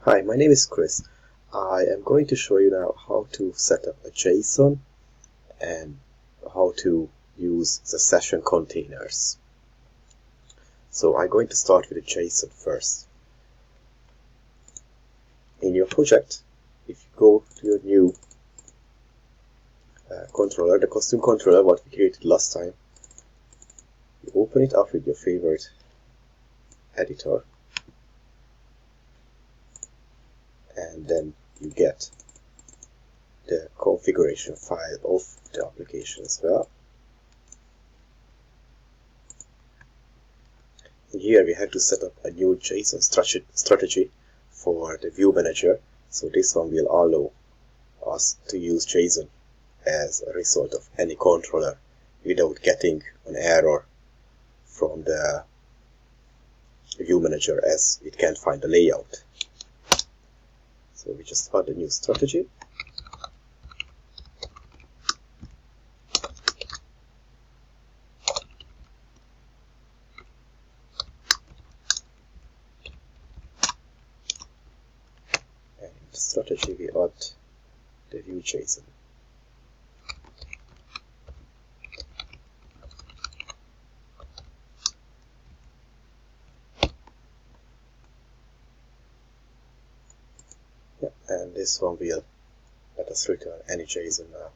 Hi, my name is Chris. I am going to show you now how to set up a JSON and how to use the session containers. So I'm going to start with a JSON first. In your project, if you go to your new controller, the costume controller, what we created last time, you open it up with your favorite editor, and then you get the configuration file of the application as well. And here we have to set up a new JSON strategy for the view manager. So this one will allow us to use JSON as a result of any controller without getting an error from the view manager as it can't find the layout. So we just add a new strategy. And in the strategy we add the view JSON. Yeah, and this one will let us return any JSON now.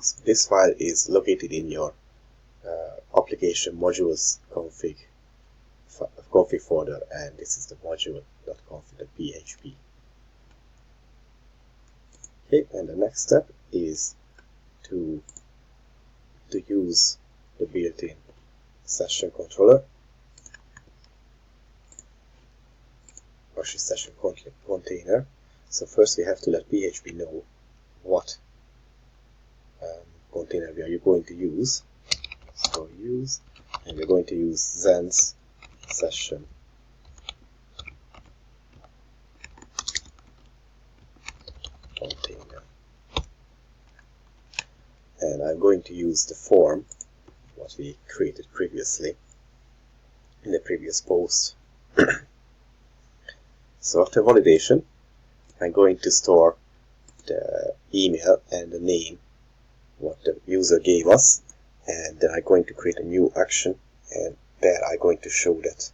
So this file is located in your application modules config folder, and this is the module.config.php. Okay, and the next step is to use the built-in session controller, Rush session container. So first we have to let PHP know what container we are going to use. So use, and we're going to use Zend's session container. And I'm going to use the form what we created previously in the previous post. So after validation, I'm going to store the email and the name what the user gave us, and then I'm going to create a new action, and there I'm going to show that.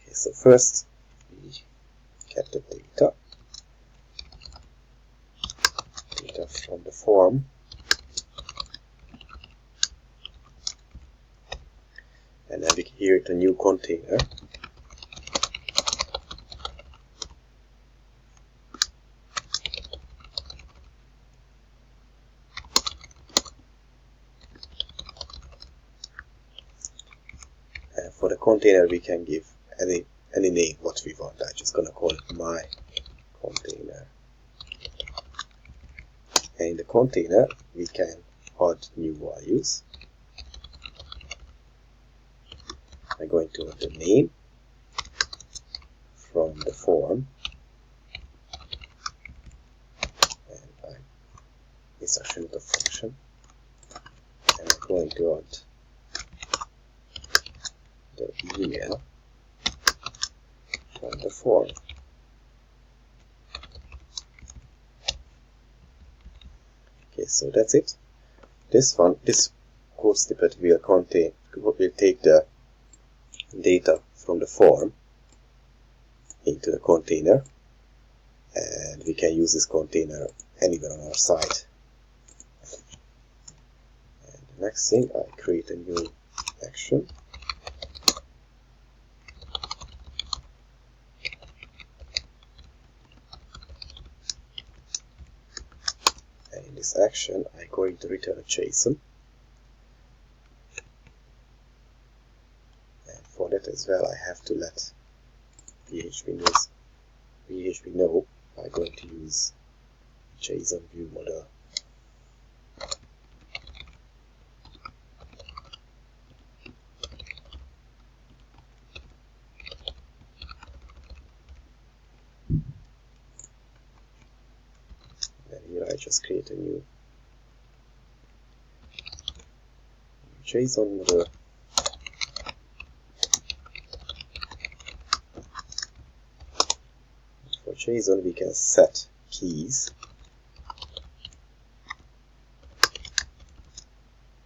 Okay, so first we get the data from the form, and then we create a new container. And for the container we can give any name what we want. I'm just gonna call it my container. And in the container we can add new values. I'm going to add the name from the form, and it's actually not a function, and I'm going to add the email from the form. Okay, so that's it. This code snippet will take the data from the form into the container, and we can use this container anywhere on our site. And the next thing, I create a new action. And in this action, I'm going to return a JSON. And for that as well, I have to let PHP know I'm going to use JSON view model. And here I just create a new JSON model. JSON, we can set keys.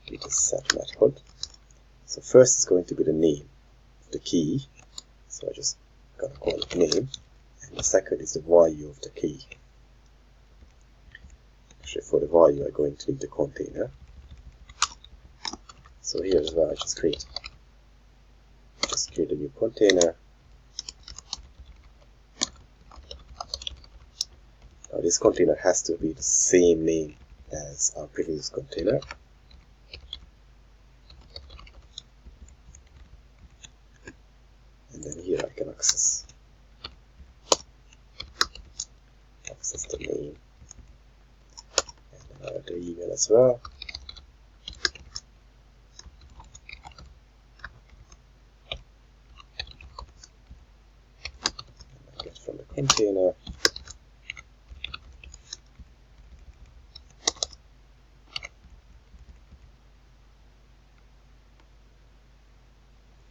With the set method. So first is going to be the name of the key. So I just gonna call it name. And the second is the value of the key. Actually, for the value, I'm going to need the container. So here as well, I just create a new container. Now this container has to be the same name as our previous container. And then here I can access the name and the email as well. And I get from the container.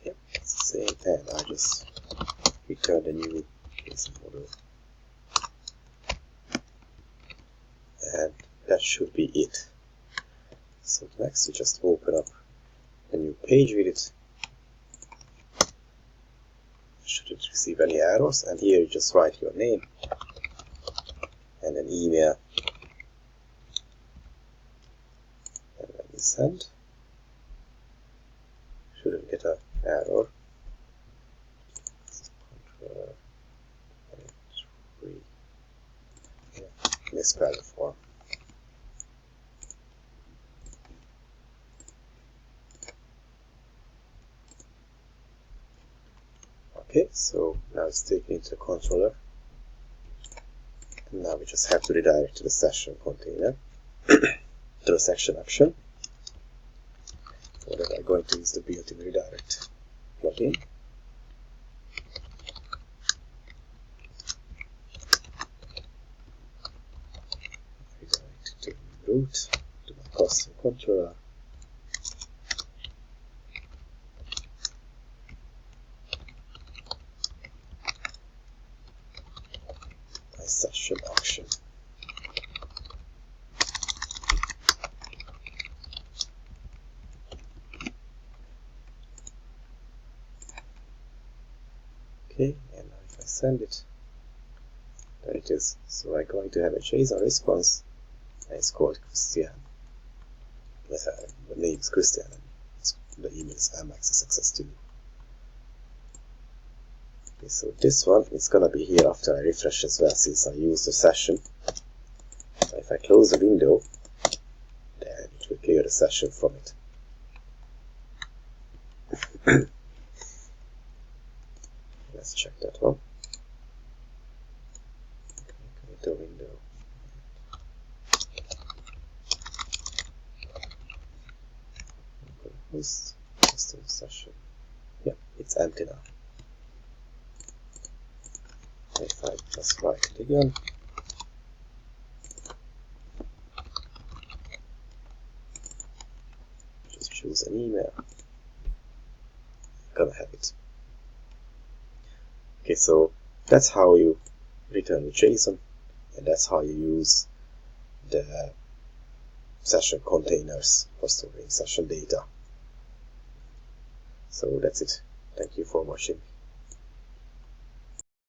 Yep, it's the same, and I just return the new JSON model. And that should be it. So next, we just open up a new page with it. Shouldn't receive any errors, and here you just write your name and an email, and then you send. Shouldn't get an error. Control 3. Yeah, misspelled the form. Okay, so now it's taken into the controller, and now we just have to redirect to the session container, to the section option. For that, I'm going to use the built-in redirect plugin. Redirect to root, to my custom controller. Session action. Okay, and now if I send it, there it is. So I'm going to have a JSON response, and it's called Christian. The name is Christian, and the email is amaccess2. Okay, so this one is gonna be here after I refresh as well, since I use the session. So if I close the window, then it will clear the session from it. Let's check that one. Okay, go to window. Host, custom session. Yeah, it's empty now. If I just write it again, just choose an email, I'm gonna have it. Okay, so that's how you return the JSON, and that's how you use the session containers for storing session data. So that's it. Thank you for watching.